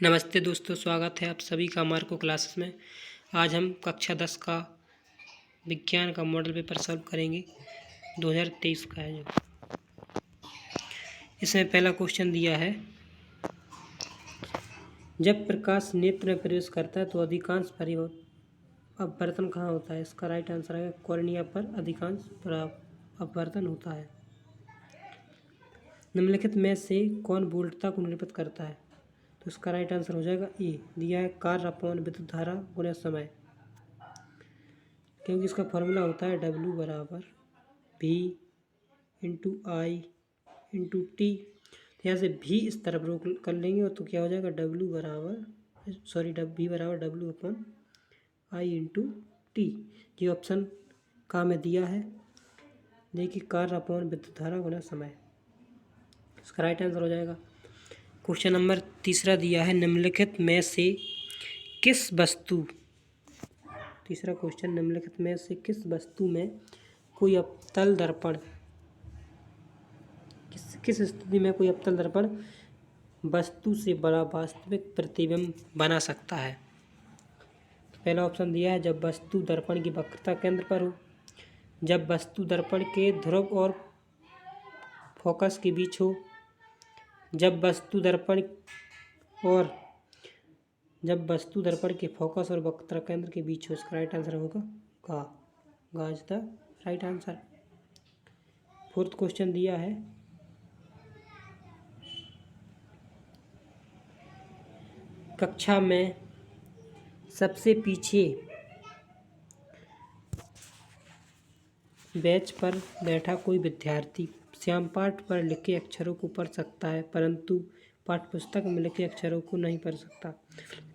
नमस्ते दोस्तों, स्वागत है आप सभी का मार्को क्लासेस में। आज हम कक्षा 10 का विज्ञान का मॉडल पेपर सॉल्व करेंगे। 2023 का है जो। इसमें पहला क्वेश्चन दिया है, जब प्रकाश नेत्र में प्रवेश करता है तो अधिकांश अपवर्तन कहाँ होता है? इसका राइट आंसर है कॉर्निया पर अधिकांश अपवर्तन होता है। निम्नलिखित में से कौन वोल्टता को निरूपित करता है? तो इसका राइट आंसर हो जाएगा ए। दिया है कार्य अपॉन विद्युत धारा गुणा समय, क्योंकि इसका फॉर्मूला होता है W बराबर V इंटू आई इंटू टी। यहाँ से भी इस तरफ रोक कर लेंगे और तो क्या हो जाएगा W बराबर W upon I into T. ये ऑप्शन का में दिया है, देखिए कार्य अपॉन विद्युत धारा गुणा समय, इसका राइट आंसर हो जाएगा। क्वेश्चन नंबर तीसरा दिया है, निम्नलिखित में से किस वस्तु तीसरा क्वेश्चन, निम्नलिखित में से किस वस्तु में कोई अवतल दर्पण किस स्थिति में कोई अवतल दर्पण वस्तु से बड़ा वास्तविक प्रतिबिंब बना सकता है? पहला ऑप्शन दिया है, जब वस्तु दर्पण की वक्रता केंद्र पर हो, जब वस्तु दर्पण के ध्रुव और फोकस के बीच हो, जब वस्तु दर्पण के फोकस और वक्रता केंद्र के बीच हो। इसका राइट आंसर होगा गा is the right answer. Fourth question दिया है, कक्षा में सबसे पीछे बेंच पर बैठा कोई विद्यार्थी श्यामपाठ पर लिखे अक्षरों को पढ़ सकता है, परंतु पाठ्यपुस्तक में लिखे अक्षरों को नहीं पढ़ सकता।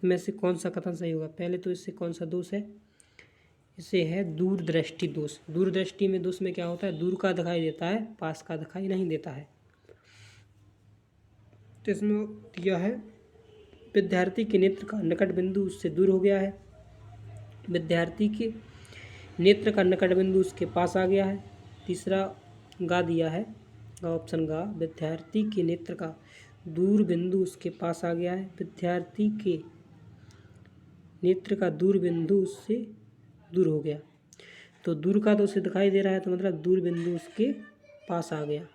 में से कौन सा कथन सही होगा? पहले तो इससे कौन सा दोष है? इसे है दूरदृष्टि दोष। दूरदृष्टि में दोष में क्या होता है? दूर का दिखाई देता है, पास का दिखाई नहीं देता है। तो इसमें दिया है, विद्यार्थी के नेत्र का निकट बिंदु उससे दूर हो गया है, विद्यार्थी के नेत्र का निकट बिंदु उसके पास आ गया है। तीसरा गा दिया है, ऑप्शन गा, विद्यार्थी के नेत्र का दूर बिंदु उसके पास आ गया है, विद्यार्थी के नेत्र का दूर बिंदु उससे दूर हो गया। तो दूर का तो उसे दिखाई दे रहा है, तो मतलब दूर बिंदु उसके पास आ गया।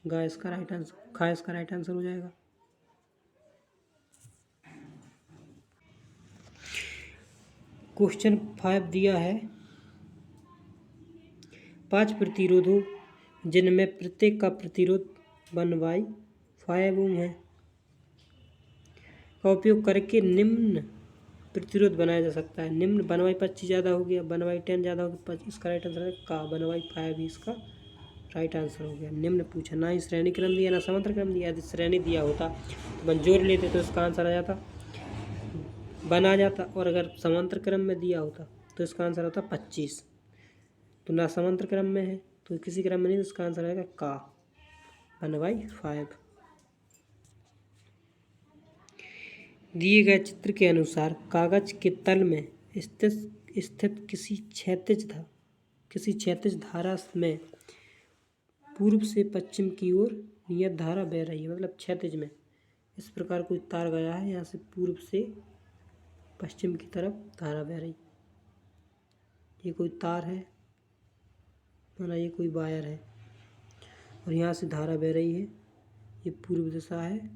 गा इसका राइट आंसर, खा इसका राइट आंसर हो जाएगा। क्वेश्चन 5 दिया है, 5 प्रतिरोधों जिनमें प्रत्येक का प्रतिरोध 1/5 ओम है का उपयोग करके निम्न प्रतिरोध बनाया जा सकता है। निम्न 1/25 ज़्यादा हो गया, 1/10 ज़्यादा हो गया, इसका राइट आंसर है का 1/5 ही इसका राइट आंसर हो गया। निम्न पूछा, ना ही श्रेणी क्रम दिया ना समांतर क्रम दिया। यदि श्रेणी दिया होता तो मन जोड़ लेते तो इसका आंसर आ जाता, बना जाता, और अगर समांतर क्रम में दिया होता तो इसका आंसर होता 25। तो ना समांतर क्रम में है तो किसी क्रम में नहीं, तो इसका आंसर आएगा का 1/5। दिए गए चित्र के अनुसार कागज के तल में स्थित किसी क्षैतिज धारा में पूर्व से पश्चिम की ओर नियत धारा बह रही है। मतलब क्षैतिज में इस प्रकार कोई तार गया है, यहाँ से पूर्व से पश्चिम की तरफ धारा बह रही। ये कोई तार है, माना ये कोई वायर है, और यहाँ से धारा बह रही है। ये पूर्व दिशा है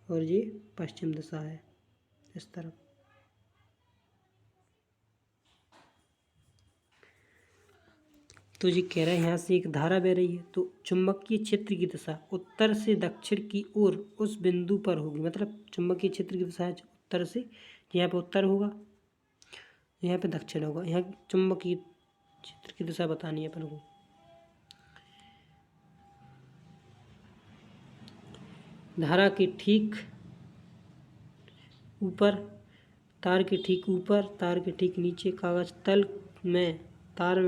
और ये पश्चिम दिशा है, इस तरफ। तो ये कह रहा है यहाँ से एक धारा बह रही है, तो चुंबकीय क्षेत्र की दिशा उत्तर से दक्षिण की ओर उस बिंदु पर होगी। मतलब चुंबकीय क्षेत्र की दिशा है उत्तर से, यहाँ पे उत्तर होगा, यहाँ पे दक्षिण होगा। यहाँ चुंबकीय क्षेत्र की दिशा बतानी है अपन को। धारा के ठीक ऊपर, तार के ठीक ऊपर, तार के ठीक नीचे कागज तल में तार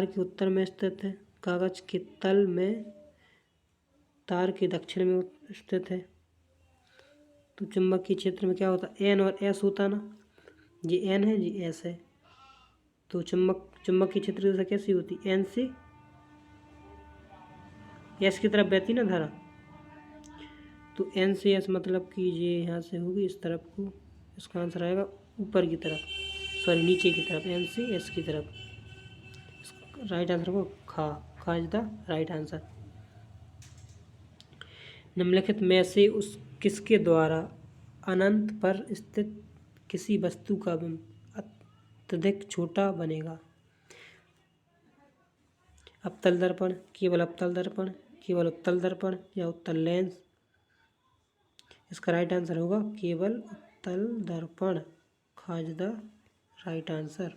के उत्तर में स्थित है, कागज के तल में तार के दक्षिण में स्थित है। तो चुंबकीय क्षेत्र में क्या होता है? एन और एस होता ना, ये एन है, ये एस है। तो चुंबकीय क्षेत्र की दिशा कैसी होती? एन से एस की तरफ बहती ना धारा, तो एन से एस मतलब कि ये यहाँ से होगी इस तरफ को, इसका आंसर आएगा ऊपर की तरफ, सॉरी नीचे की तरफ, एन से एस की तरफ। राइट आंसर को खा इज द राइट आंसर। निम्नलिखित में से उस किसके द्वारा अनंत पर स्थित किसी वस्तु का बिंब अत्यधिक छोटा बनेगा? अवतल दर्पण, केवल अवतल दर्पण, केवल उत्तल दर्पण या उत्तल लेंस? इसका राइट आंसर होगा केवल उत्तल दर्पण। खा इज द राइट आंसर।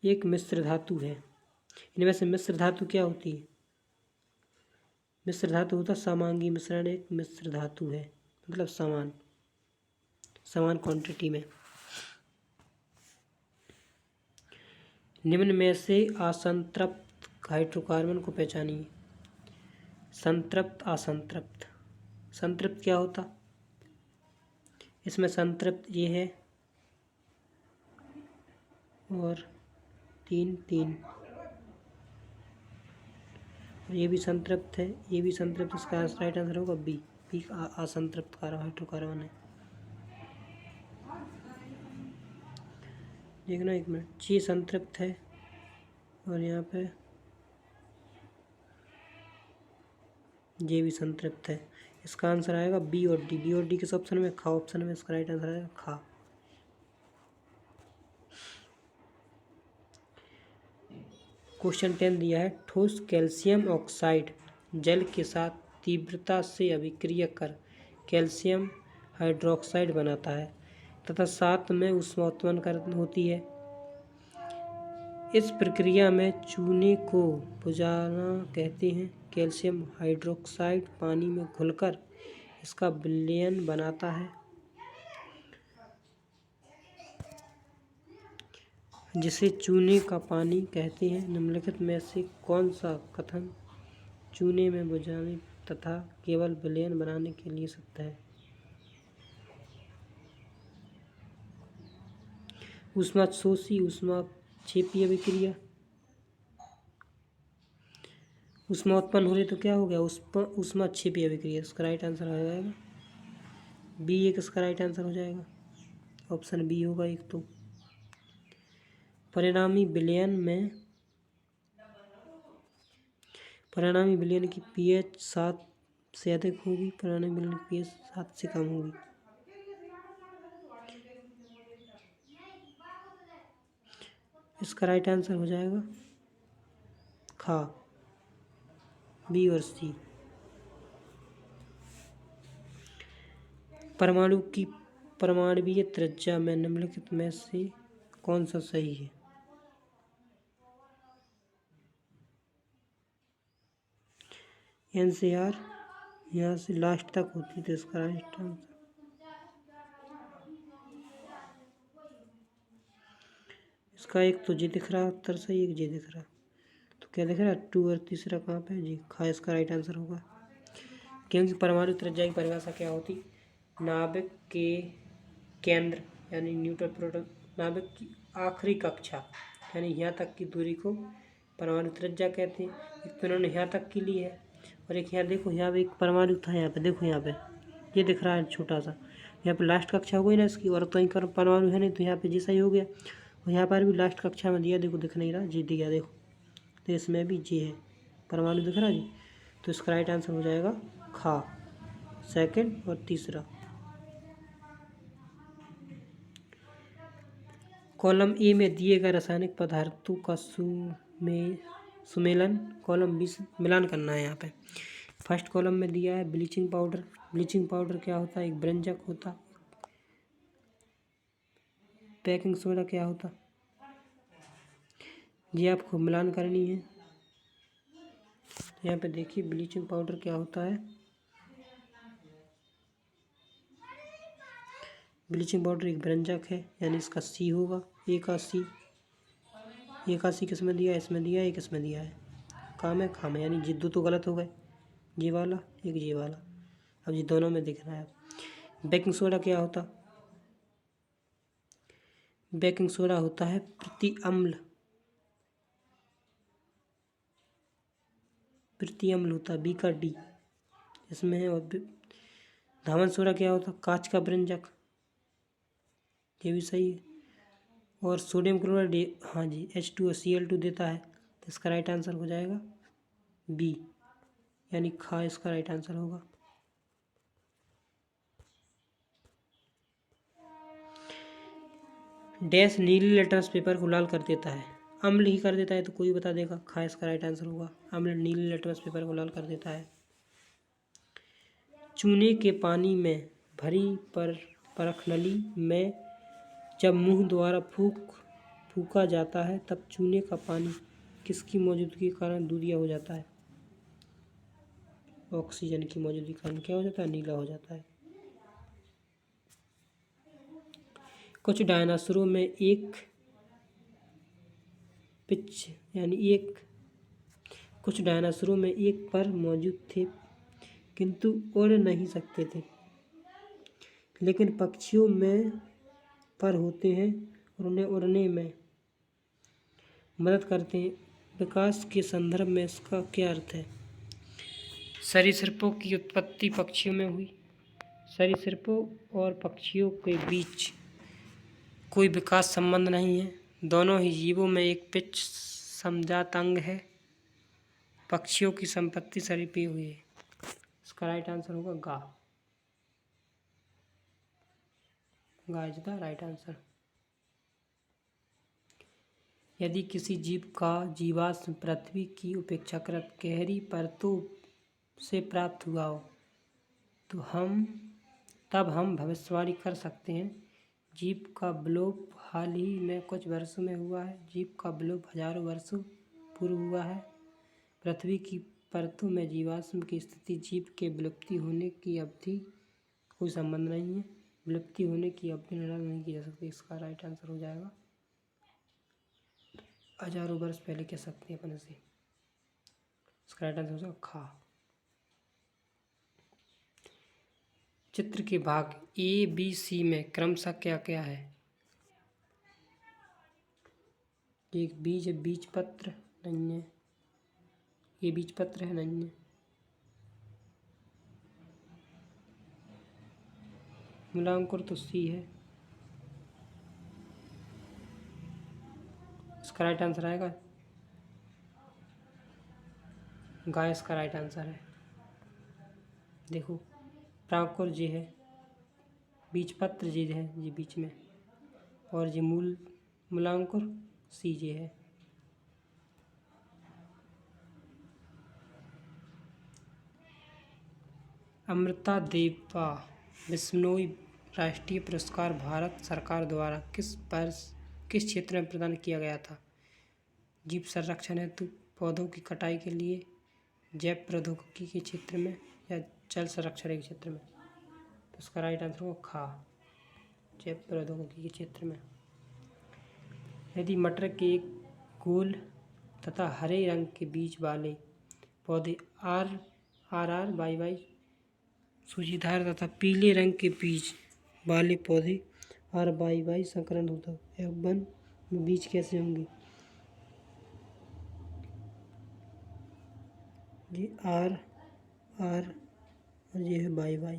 एक मिश्र धातु है, इनमें से मिश्र धातु क्या होती है? मिश्र धातु होता है समांगी मिश्रण, एक मिश्र धातु है, मतलब समान क्वांटिटी में। निम्न में से असंतृप्त हाइड्रोकार्बन को पहचानिए। संतृप्त, असंतृप्त। संतृप्त क्या होता? इसमें संतृप्त ये है और 3 और ये भी संतृप्त है, ये भी संतृप्त। इसका राइट आंसर होगा बी असंतृप्त हाइड्रोकार्बन है। देखना एक मिनट, ये संतृप्त है और यहाँ पे ये भी संतृप्त है। इसका आंसर आएगा बी और डी किस ऑप्शन में? खा ऑप्शन में। इसका राइट आंसर आएगा खा। क्वेश्चन 10 दिया है, ठोस कैल्शियम ऑक्साइड जल के साथ तीव्रता से अभिक्रिया कर कैल्शियम हाइड्रोक्साइड बनाता है तथा साथ में ऊष्मा उत्पन्न होती है। इस प्रक्रिया में चूने को बुझाना कहते हैं। कैल्शियम हाइड्रोक्साइड पानी में घुलकर इसका विलयन बनाता है जिसे चूने का पानी कहते हैं। निम्नलिखित में से कौन सा कथन चूने में बुझाने तथा केवल विलयन बनाने के लिए सत्य है? ऊष्माशोषी ऊष्माक्षेपीय अभिक्रिया। ऊष्मा उत्पन्न हो रही तो क्या हो गया? ऊष्माक्षेपीय अभिक्रिया। इसका राइट आंसर हो जाएगा बी। एक इसका राइट आंसर हो जाएगा, ऑप्शन बी होगा एक। तो परिणामी विलयन की pH 7 से अधिक होगी, परिणामी विलयन की pH 7 से कम होगी। इसका राइट आंसर हो जाएगा खा, बी और सी। परमाणु की परमाणुीय त्रिज्या में निम्नलिखित में से कौन सा सही है? एन से आर यहाँ से लास्ट तक होती तो इसका राइट आंसर इसका एक तो जी दिख रहा है उत्तर सही, एक जी दिख रहा, तो क्या दिख रहा है 2 और तीसरा कहाँ पे जी? खा इसका राइट आंसर होगा। क्योंकि परमाणु त्रिज्या की परिभाषा क्या होती? नाभिक के केंद्र यानी न्यूट्रल प्रोडक्ट, नाभिक की आखिरी कक्षा यानी यहाँ तक की दूरी को परमाणु त्रिज्या कहते हैं। एक तो इन्होंने यहाँ तक की ली है और एक यहाँ देखो, यहाँ पे एक परमाणु था, यहाँ पे देखो, यहाँ पे ये दिख रहा है छोटा सा, यहाँ पे लास्ट कक्षा हो गई ना इसकी, और तो कहीं परमाणु है नहीं तो यहाँ पे जी सही हो गया। और यहाँ पर भी लास्ट कक्षा में दिया, देखो दिख नहीं रहा जी दिया, देखो तो इसमें भी जी है, परमाणु दिख रहा जी। तो इसका राइट आंसर हो जाएगा खा, सेकंड और तीसरा। कॉलम ए में दिए गए रासायनिक पदार्थों का सुमेलन, कॉलम बी से मिलान करना है। यहाँ पे फर्स्ट कॉलम में दिया है ब्लीचिंग पाउडर। ब्लीचिंग पाउडर क्या होता है? एक व्यंजक होता। बेकिंग सोडा क्या होता? ये आपको मिलान करनी है। यहाँ पे देखिए ब्लीचिंग पाउडर क्या होता है। ब्लीचिंग पाउडर एक व्यंजक है यानी इसका सी होगा, एकासी। एकासी किस में दिया है? इसमें दिया है, एक इसमें दिया है, काम है खाम है, यानी ये दो तो गलत हो गए, ये वाला एक ये वाला। अब ये दोनों में दिख रहा है। बेकिंग सोडा क्या होता? बेकिंग सोडा होता है प्रति अम्ल वृत्तीय अम्ल होता है, बी का डी इसमें है। और धावन सोडा क्या होता है? कांच का व्यंजक, ये भी सही है। और सोडियम क्लोराइड, हाँ जी, H2Cl2 देता है, तो इसका राइट आंसर हो जाएगा बी, यानी खा इसका राइट आंसर होगा। डैश नीली लेटर्स पेपर को लाल कर देता है, अम्ल ही कर देता है, तो कोई बता देगा, खा इसका राइट आंसर होगा। अम्ल नीली लेटर्स पेपर को लाल कर देता है। चूने के पानी में भरी परखनली में जब मुंह द्वारा फूका जाता है तब चूने का पानी किसकी मौजूदगी के कारण दूधिया हो जाता है? ऑक्सीजन की मौजूदगी के कारण क्या हो जाता है? नीला हो जाता है। कुछ डायनासोरों में एक पर मौजूद थे किंतु उड़ नहीं सकते थे, लेकिन पक्षियों में पर होते हैं और उन्हें उड़ने में मदद करते हैं। विकास के संदर्भ में इसका क्या अर्थ है? सरीसृपों की उत्पत्ति पक्षियों में हुई। सरीसृपों और पक्षियों के बीच कोई विकास संबंध नहीं है, दोनों ही जीवों में एक पिच समजात अंग है। पक्षियों की संपत्ति सरीपी हुई है, इसका राइट आंसर होगा गा इज द राइट आंसर। यदि किसी जीव का जीवाश्म पृथ्वी की अपेक्षाकृत गहरी परतों से प्राप्त हुआ हो तो तब हम भविष्यवाणी कर सकते हैं जीव का विलोप हाल ही में कुछ वर्षों में हुआ है। जीव का विलोप हजारों वर्षों पूर्व हुआ है। पृथ्वी की परतों में जीवाश्म की स्थिति जीव के विलुप्ति होने की अवधि कोई संबंध नहीं है। विलुप्ति होने की अवधि निर्धारित नहीं की जा सकती, इसका राइट आंसर हो जाएगा हजारों वर्ष पहले कह सकते हैं अपन इसे, इसका राइट आंसर हो जाएगा खा। चित्र के भाग ए बी सी में क्रमशः क्या क्या है? एक बीज है, बीज पत्र नहीं है, ये बीज पत्र है नहीं है। मूलांकुर तो सी है, इसका राइट आंसर आएगा गाय, इसका राइट आंसर है। देखो प्रांकुर जी है, बीज पत्र जी है जी बीच में, और जी मूलांकुर सी जी है। अमृता देवा बिश्नोई राष्ट्रीय पुरस्कार भारत सरकार द्वारा किस क्षेत्र में प्रदान किया गया था? जीव संरक्षण हेतु, पौधों की कटाई के लिए, जैव प्रौद्योगिकी के क्षेत्र में, या जल संरक्षण के क्षेत्र में? तो इसका राइट आंसर होगा खा, जैव प्रौद्योगिकी के क्षेत्र में। यदि मटर के एक गोल तथा हरे रंग के बीज वाले पौधे RRY सूचीदार तथा पीले रंग के बीज वाले पौधे RYY संकरण होता है, F1 में बीज कैसे होंगे? ये R और ये है YY,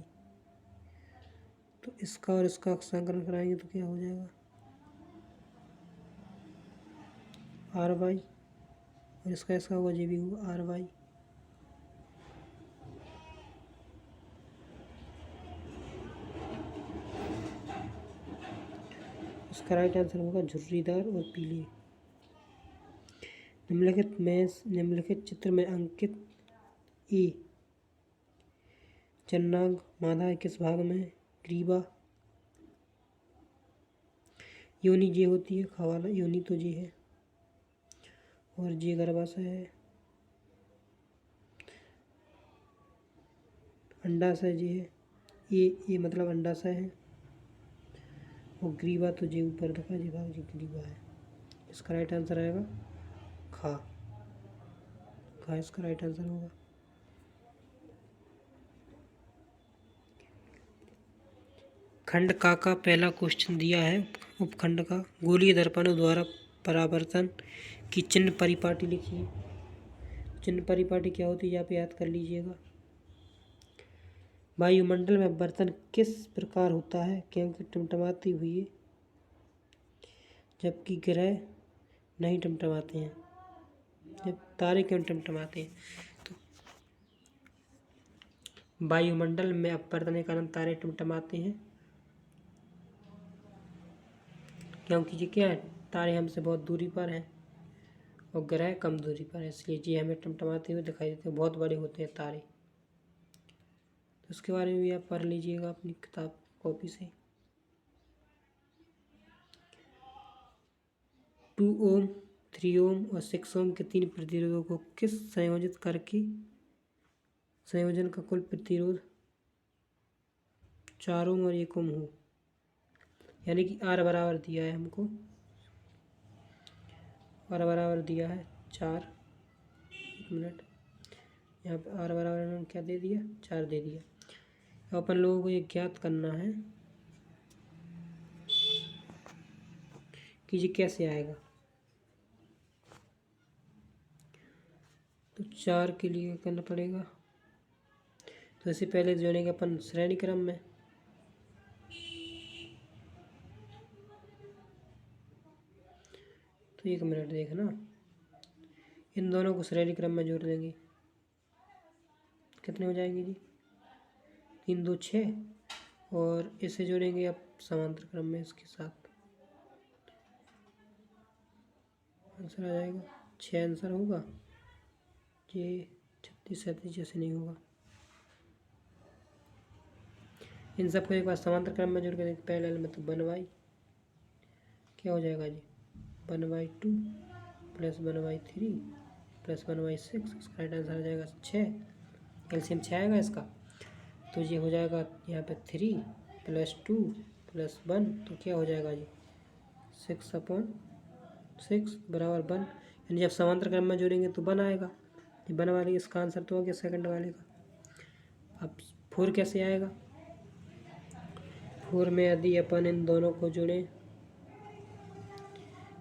तो इसका और इसका संकरण कराएंगे तो क्या हो जाएगा? RY, और इसका होगा ये भी होगा RY। इसका राइट आंसर होगा झुर्रीदार और पीले। निम्नलिखित चित्र में अंकित ए जननांग मादा किस भाग में? ग्रीवा। योनि जे होती है, खवाला योनि तो जे है, और जे गर्भाशय है, अंडाशय जे है, ये मतलब अंडाशय है, और ग्रीवा तो जे ऊपर दिखा जी भाग जी ग्रीवा है, इसका राइट आंसर आएगा खा इसका राइट आंसर होगा। खंड का पहला क्वेश्चन दिया है उपखंड का, गोलीय दर्पणों द्वारा परावर्तन की चिन्ह परिपाटी लिखिए। चिन्ह परिपाटी क्या होती है आप याद कर लीजिएगा। वायुमंडल में बर्तन किस प्रकार होता है क्योंकि टमटमाती हुई है जबकि ग्रह नहीं टमटमाते हैं, जब तारे क्यों टमटमाते हैं। तो वायुमंडल में अपवर्तन के कारण तारे टमटमाते हैं क्योंकि ये क्या है, तारे हमसे बहुत दूरी पर हैं और ग्रह कम दूरी पर है, इसलिए ये हमें टमटमाते हुए दिखाई देते हैं, बहुत बड़े होते हैं तारे। तो उसके बारे में भी आप पढ़ लीजिएगा अपनी किताब कॉपी से। 2 ओम, 3 ओम और 6 ओम के 3 प्रतिरोधों को किस संयोजित करके संयोजन का कुल प्रतिरोध 4 ओम और 1 ओम हो, यानी कि R बराबर दिया है हमको, R बराबर दिया है 4, 1 मिनट, यहाँ पे R बराबर इन्होंने क्या दे दिया, 4 दे दिया। अब अपन लोगों को ये ज्ञात करना है कि ये कैसे आएगा। तो 4 के लिए करना पड़ेगा, तो इससे पहले जोड़ेंगे अपन श्रेणी क्रम में। तो 1 मिनट देखना, इन दोनों को श्रेणी क्रम में जोड़ देंगे, कितने हो जाएंगे जी, 3 2 6, और इसे जोड़ेंगे अब समांतर क्रम में इसके साथ, आंसर आ जाएगा 6 आंसर होगा। ये 36 37 जैसे नहीं होगा। इन सबको एक बार समांतर क्रम में जोड़ के देखते, पहले में तो 1/, क्या हो जाएगा जी, 1/2 प्लस 1/3 प्लस 1/6, इसका राइट आंसर आ जाएगा 6, एलसीएम 6 आएगा इसका। तो ये हो जाएगा यहाँ पे 3 + 2 + 1, तो क्या हो जाएगा जी 6/6 बराबर 1, यानी जब समांतर क्रम में जोड़ेंगे तो 1 आएगा। ये 1 वाले इसका आंसर तो हो गया सेकंड वाले का। अब 4 कैसे आएगा, 4 में यदि अपन इन दोनों को जोड़ें,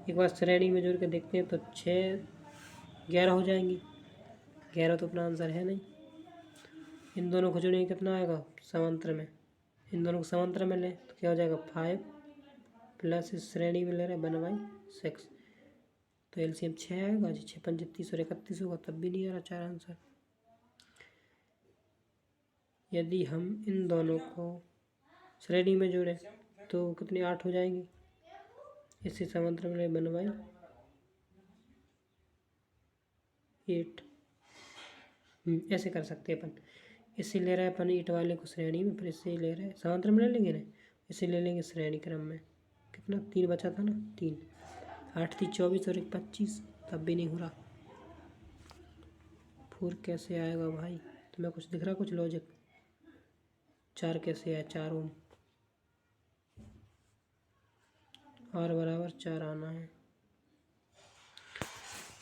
एक बार श्रेणी में जोड़ के देखते हैं तो 6 11 हो जाएंगी, 11 तो अपना आंसर है नहीं। इन दोनों को जोड़ेंगे कितना आएगा समांतर में, इन दोनों को समांतर में लें तो क्या हो जाएगा 5 प्लस इस श्रेणी में ले रहे 1/6, तो एलसीएम 6 आएगा जी, 6 5 30 और 31 होगा, तब भी नहीं आ रहा 4 आंसर। यदि हम इन दोनों को श्रेणी में जोड़ें तो कितने 8 हो जाएंगे, इससे समांतर में 1/8, ऐसे कर सकते हैं अपन। इससे ले रहे हैं अपन ईट वाले को श्रेणी में, फिर इससे ले रहे हैं समांतर में ले लेंगे ना, इसे ले लेंगे श्रेणी क्रम में। कितना 3 बचा था ना, 3 8 3 24 और 1 25, तब भी नहीं हो रहा। 4 कैसे आएगा भाई, तुम्हें कुछ दिख रहा कुछ लॉजिक। 4 कैसे आया, 4 ओम, R बराबर 4 आना है।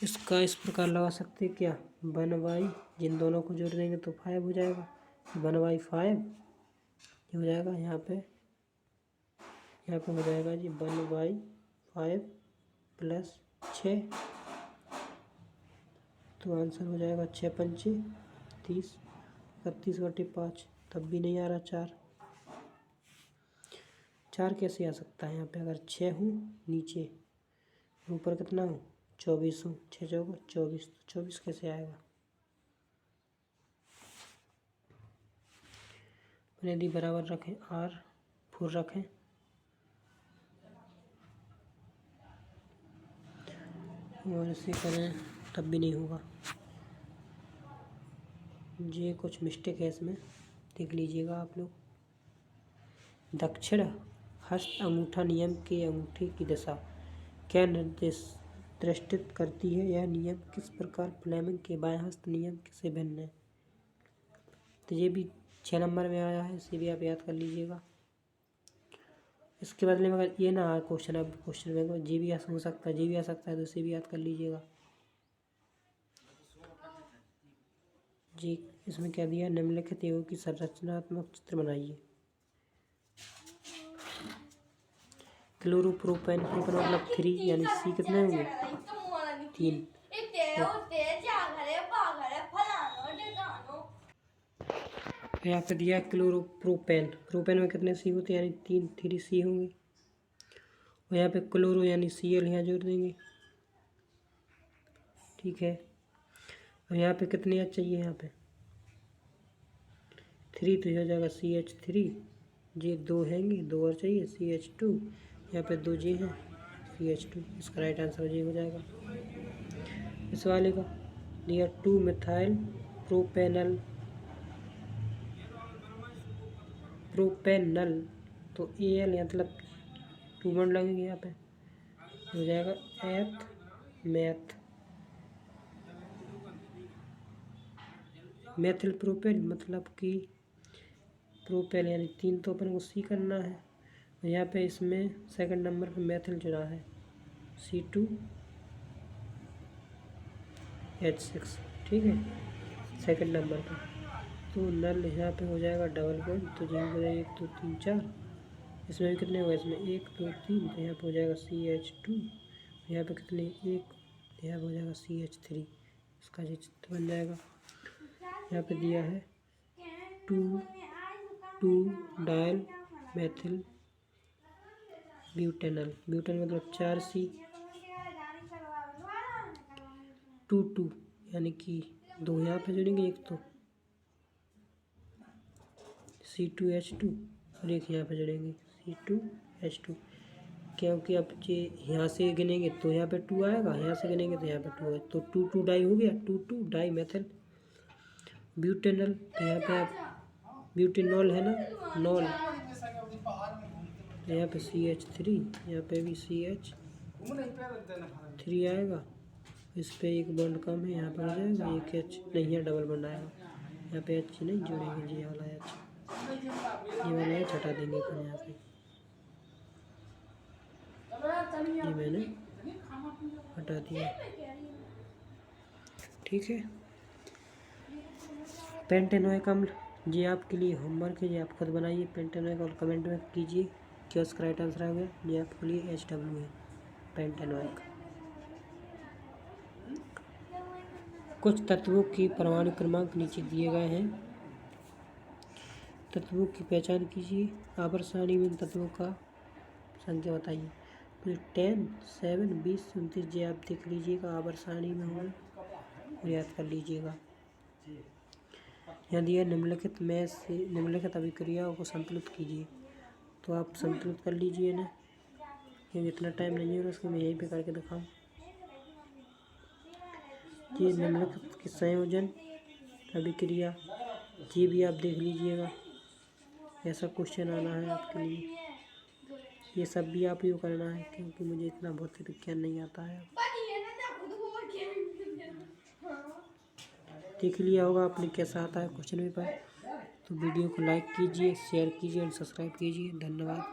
इसका इस प्रकार लगा सकते हैं क्या, 1/, जिन दोनों को जोड़ देंगे तो 5 हो जाएगा, 1/5 हो जाएगा, यहाँ पे हो जाएगा जी 1/5 + 6, तो आंसर हो जाएगा 6 5 30 31/5, तब भी नहीं आ रहा 4 कैसे आ सकता है यहाँ पे, अगर 6 हो नीचे, ऊपर कितना हो 24 हो, 6 4 24, तो 24 कैसे आएगा। यदि बराबर रखें R 4 रखें, और इसे करें तब भी नहीं होगा, ये कुछ मिस्टेक है इसमें, देख लीजिएगा आप लोग। दक्षिण हस्त अंगूठा नियम के अंगूठे की दशा क्या निर्दिष्ट करती है, यह नियम किस प्रकार फ्लेमिंग के बाएं हस्त नियम से भिन्न है। तो ये भी 6 नंबर में आया है, इसे भी आप याद कर लीजिएगा। इसके बदले में अगर ये ना आए क्वेश्चन, अब क्वेश्चन में जी भी हो सकता है, जी भी आ सकता है, तो इसे भी याद कर लीजिएगा। जी इसमें क्या दिया, निम्नलिखित एवं की संरचनात्मक चित्र बनाइए। क्लोरोप्रोपेन मतलब 3, यानी सी कितने होंगे 3, यहाँ पे दिया क्लोरोप्रोपेन। प्रोपेन में कितने सी होते हैं, यानी 3 सी होंगे। और यहाँ पे क्लोरो यानी Cl यहाँ जोड़ देंगे, ठीक है। और यहाँ पे कितने एच चाहिए, यहाँ पे 3, तो हो जाएगा CH3। ये 2 हैंगे, 2 और चाहिए CH2। यहाँ पे 2 जी हैं CH2। इसका राइट आंसर ये हो जाएगा। इस वाले का दिया 2 मिथाइल प्रोपेनल तो Al मतलब 2 बॉन्ड लगेंगे, यहाँ पे हो जाएगा मैथ मेथिल प्रोपेन, मतलब कि प्रोपेन यानी 3 तो अपन को सी करना है। और यहाँ पे इसमें सेकंड नंबर पे मैथिल जुड़ा है C2H6, ठीक है, सेकंड नंबर पे। तो नल यहाँ पे हो जाएगा डबल बॉन्ड, तो जहाँ हो जाएगा 1 2 3 4। इसमें भी कितने होगा, इसमें 1 2 3, तो यहाँ पे हो जाएगा CH2। यहाँ पे कितने 1, यहाँ पे हो जाएगा CH3। इसका ये चित्र बन जाएगा। यहाँ पे दिया है 2 डायल मैथिल ब्यूटेनल। ब्यूटेन मतलब 4 सी 2 यानी कि 2 यहाँ पे जोड़ेंगे, एक तो C2H2 और एक यहाँ पे जोड़ेंगे C2H2, क्योंकि अब ये यहाँ से गिनेंगे तो यहाँ पे 2 आएगा, यहाँ से गिनेंगे तो यहाँ पे 2 है, तो 2 डाई हो गया, 2 डाई मैथिल ब्यूटेनल। तो यहाँ पे आप ब्यूटेनॉल है ना, नॉल, तो यहाँ पे CH3, यहाँ पे भी CH3 आएगा। इस पे एक बॉन्ड कम है, यहाँ पे हो जाएगा एक H, नहीं यहाँ डबल बॉन्ड आएगा, यहाँ पे H नहीं जोड़ेंगे, ये वाला H, ये वाला H हटा देंगे अपन यहाँ पे, ये मैंने हटा दिया, ठीक है। पेंटेनोइक अम्ल, ये आपके लिए होमवर्क है, ये आप खुद बनाइए पेंटेनोइक और कमेंट में कीजिए क्या उसका राइट आंसर आ गया। ये आपके लिए HW है, पेंटेनोइक। कुछ तत्वों की परमाणु क्रमांक नीचे दिए गए हैं, तत्वों की पहचान कीजिए। आवर्त सारणी में तत्वों का संख्या बताइए। तो 10 7 20 29 ये आप देख लीजिएगा, आवर्त सारणी में होंगे और याद कर लीजिएगा। यहाँ दिया निम्नलिखित में से निम्नलिखित अभिक्रियाओं को संतुलित कीजिए, तो आप संतुलित कर लीजिए ना, क्योंकि इतना टाइम नहीं है उसको मैं यहीं पे करके दिखाऊँ। ये निम्नलिखित के संयोजन अभिक्रिया, ये भी आप देख लीजिएगा, ऐसा क्वेश्चन आना है आपके लिए। ये सब भी आप यूँ करना है, क्योंकि मुझे इतना भौतिक विज्ञान नहीं आता है। देख लिया होगा आपने कैसा आता है क्वेश्चन पेपर। तो वीडियो को लाइक कीजिए, शेयर कीजिए और सब्सक्राइब कीजिए। धन्यवाद।